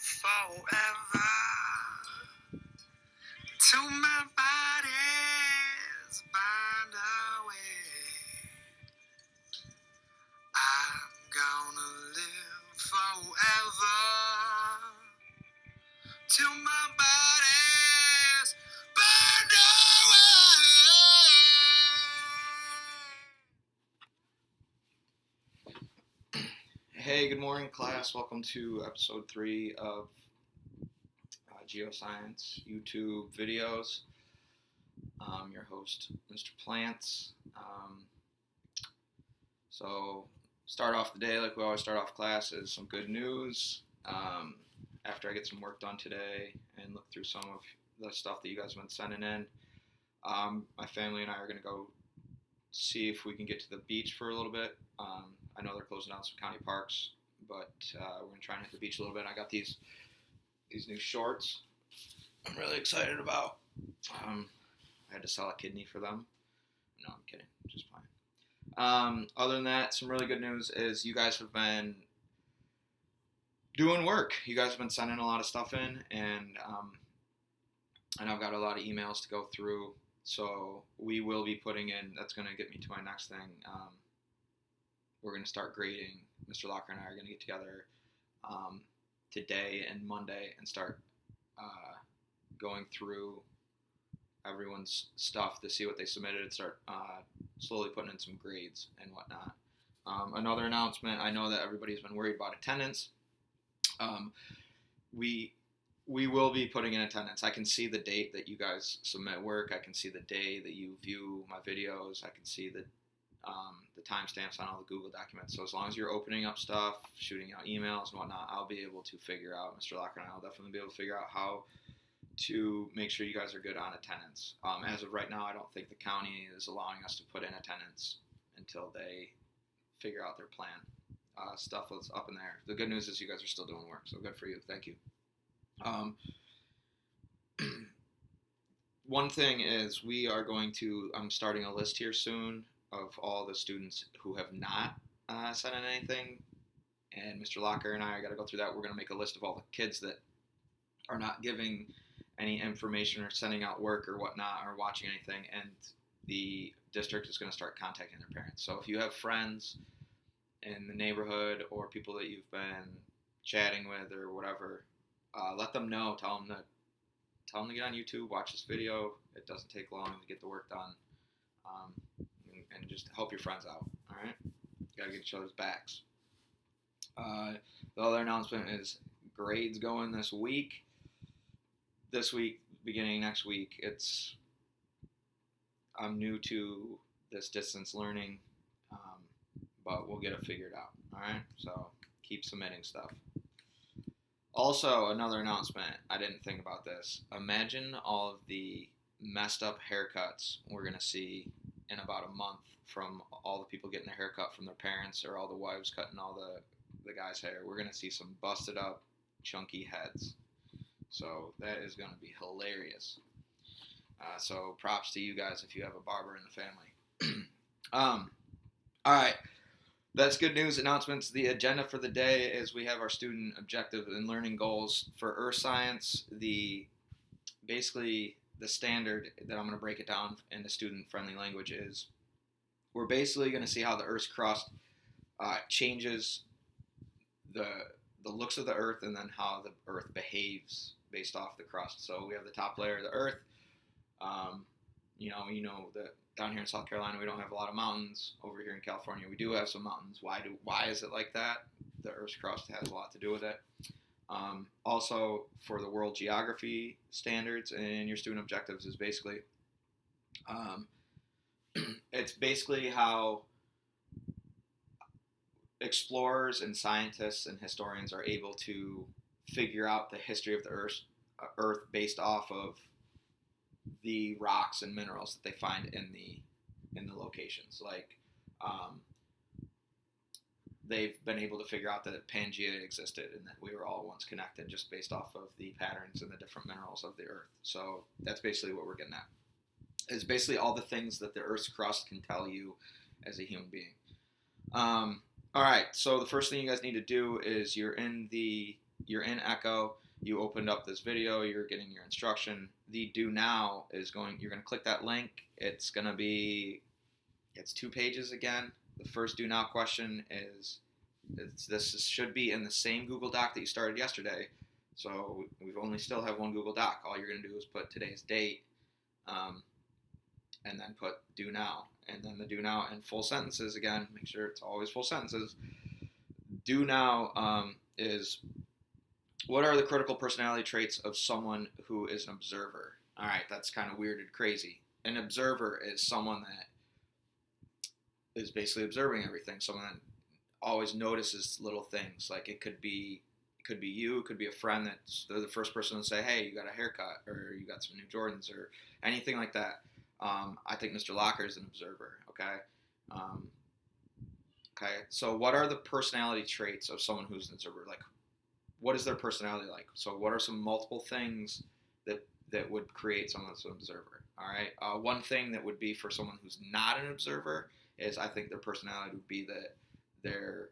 forever till my body's burned away. I'm gonna live forever till my body's burned away. Hey, good morning, class. Welcome to episode 3 of GeoScience YouTube videos. I'm your host, Mr. Plants. So, start off the day like we always start off class is some good news. After I get some work done today and look through some of the stuff that you guys have been sending in, my family and I are going to go see if we can get to the beach for a little bit. I know they're closing down some county parks, but we're going to try and hit the beach a little bit. I got these new shorts I'm really excited about. I had to sell a kidney for them. No, I'm kidding. Just fine. Other than that, some really good news is you guys have been doing work. You guys have been sending a lot of stuff in, and I've got a lot of emails to go through. So we will be putting in, that's going to get me to my next thing. We're going to start grading. Mr. Locker and I are going to get together today and Monday and start going through everyone's stuff to see what they submitted and start slowly putting in some grades and whatnot. Another announcement, I know that everybody's been worried about attendance. We will be putting in attendance. I can see the date that you guys submit work. I can see the day that you view my videos. I can see the timestamps on all the Google documents. So as long as you're opening up stuff, shooting out emails and whatnot, I'll be able to figure out, Mr. Locker and I will definitely be able to figure out how to make sure you guys are good on attendance. As of right now, I don't think the county is allowing us to put in attendance until they figure out their plan. Stuff is up in the air. The good news is you guys are still doing work, so good for you. Thank you. One thing is I'm starting a list here soon of all the students who have not sent in anything, and Mr. Locker and I are going to go through that. We're going to make a list of all the kids that are not giving any information or sending out work or whatnot or watching anything, and the district is going to start contacting their parents. So if you have friends in the neighborhood or people that you've been chatting with or whatever, let them know. Tell them to get on YouTube, watch this video. It doesn't take long to get the work done, and just help your friends out. All right, gotta get each other's backs. The other announcement is grades going this week. This week, beginning next week, I'm new to this distance learning, but we'll get it figured out. All right, so keep submitting stuff. Also, another announcement, I didn't think about this. Imagine all of the messed up haircuts we're going to see in about a month from all the people getting their hair cut from their parents, or all the wives cutting all the guys' hair. We're going to see some busted up, chunky heads. So that is going to be hilarious. So props to you guys if you have a barber in the family. All right. That's good news. Announcements. The agenda for the day is we have our student objective and learning goals for earth science. Basically the standard that I'm going to break it down into student-friendly language is we're basically going to see how the Earth's crust changes the looks of the Earth, and then how the Earth behaves based off the crust. So we have the top layer of the Earth. You know that down here in South Carolina we don't have a lot of mountains. Over here in California we do have some mountains. Why is it like that? The Earth's crust has a lot to do with it. Also, for the world geography standards and your student objectives is basically, it's basically how explorers and scientists and historians are able to figure out the history of the Earth based off of the rocks and minerals that they find in the locations. Like, they've been able to figure out that Pangea existed and that we were all once connected just based off of the patterns and the different minerals of the Earth. So that's basically what we're getting at. It's basically all the things that the Earth's crust can tell you as a human being. All right, so the first thing you guys need to do is you're in the you're in Echo, you opened up this video, you're getting your instruction. The do now is you're going to click that link. It's 2 pages again. The first do now question this should be in the same Google Doc that you started yesterday. So we still have one Google Doc. All you're going to do is put today's date, and then put do now. And then the do now in full sentences again. Make sure it's always full sentences. Do now is, what are the critical personality traits of someone who is an observer? All right, that's kind of weird and crazy. An observer is someone that is basically observing everything. Someone that always notices little things. Like it could be you, it could be a friend they're the first person to say, hey, you got a haircut, or you got some new Jordans, or anything like that. I think Mr. Locker is an observer. Okay. So what are the personality traits of someone who's an observer? Like, what is their personality like? So what are some multiple things that would create someone that's an observer? All right. One thing that would be for someone who's not an observer is, I think their personality would be that they're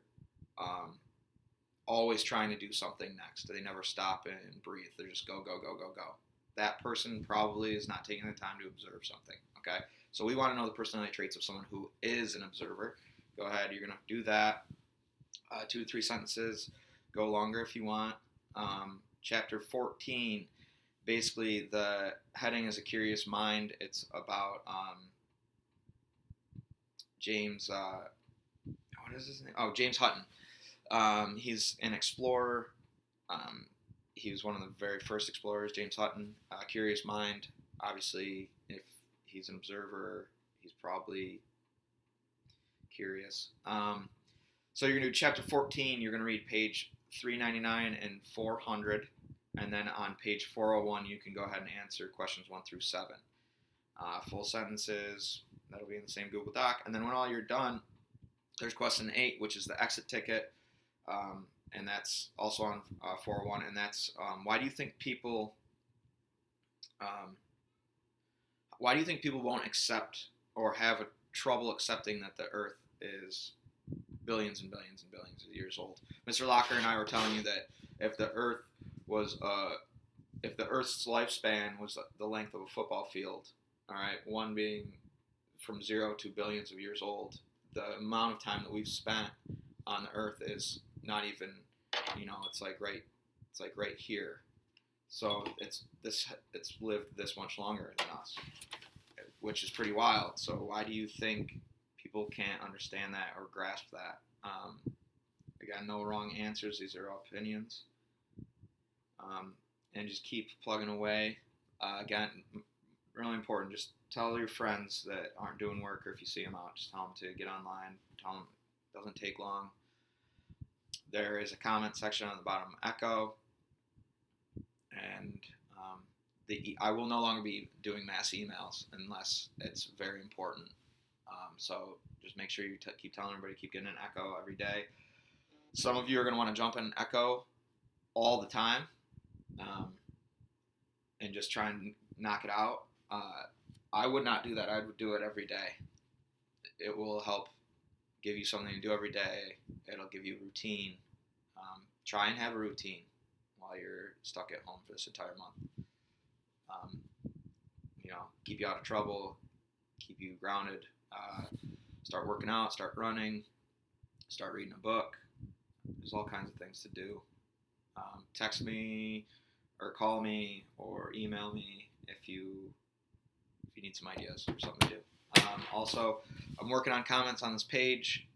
always trying to do something next. They never stop and breathe. They're just go, go, go, go, go. That person probably is not taking the time to observe something. Okay. So we want to know the personality traits of someone who is an observer. Go ahead. You're going to do that. 2 to 3 sentences. Go longer if you want. Chapter 14. Basically, the heading is A Curious Mind. It's about James. What is his name? Oh, James Hutton. He's an explorer. He was one of the very first explorers, James Hutton. Curious mind. Obviously, if he's an observer, he's probably curious. So you're going to do chapter 14. You're going to read page 399 and 400. And then on page 401, you can go ahead and answer questions 1 through 7. Full sentences. That'll be in the same Google Doc. And then when all you're done, there's question 8, which is the exit ticket. And that's also on 401. And that's why do you think people won't accept or have trouble accepting that the Earth is billions and billions and billions of years old? Mr. Locker and I were telling you that if the Earth's lifespan was the length of a football field, all right, one being from 0 to billions of years old, the amount of time that we've spent on the Earth is not even, it's like right here. So it's lived this much longer than us, which is pretty wild. So why do you think people can't understand that or grasp that? Again, no wrong answers. These are all opinions. And just keep plugging away. Again, really important. Just tell your friends that aren't doing work, or if you see them out, just tell them to get online. Tell them it doesn't take long. There is a comment section on the bottom of Echo. And I will no longer be doing mass emails unless it's very important. So just make sure you keep telling everybody, keep getting an Echo every day. Some of you are going to want to jump in Echo all the time and just try and knock it out. I would not do that. I would do it every day. It will help give you something to do every day. It'll give you routine. Try and have a routine while you're stuck at home for this entire month. Keep you out of trouble, keep you grounded. Start working out, start running, start reading a book. There's all kinds of things to do. Text me or call me or email me if you need some ideas or something to do. Also, I'm working on comments on this page.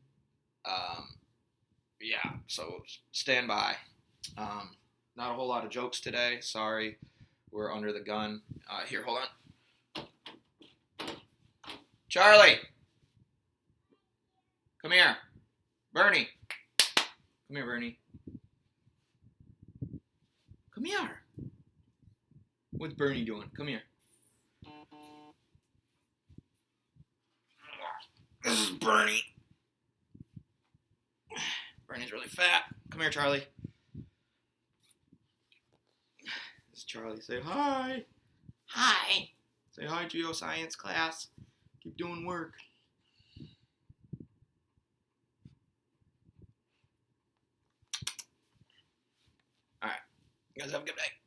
So stand by. Not a whole lot of jokes today. Sorry, we're under the gun. Here, hold on. Charlie! Come here. Bernie! Come here, Bernie. Come here. What's Bernie doing? Come here. This is Bernie. Bernie's really fat. Come here, Charlie. This is Charlie. Say hi. Hi. Say hi, GeoScience class. Keep doing work. All right. You guys have a good day.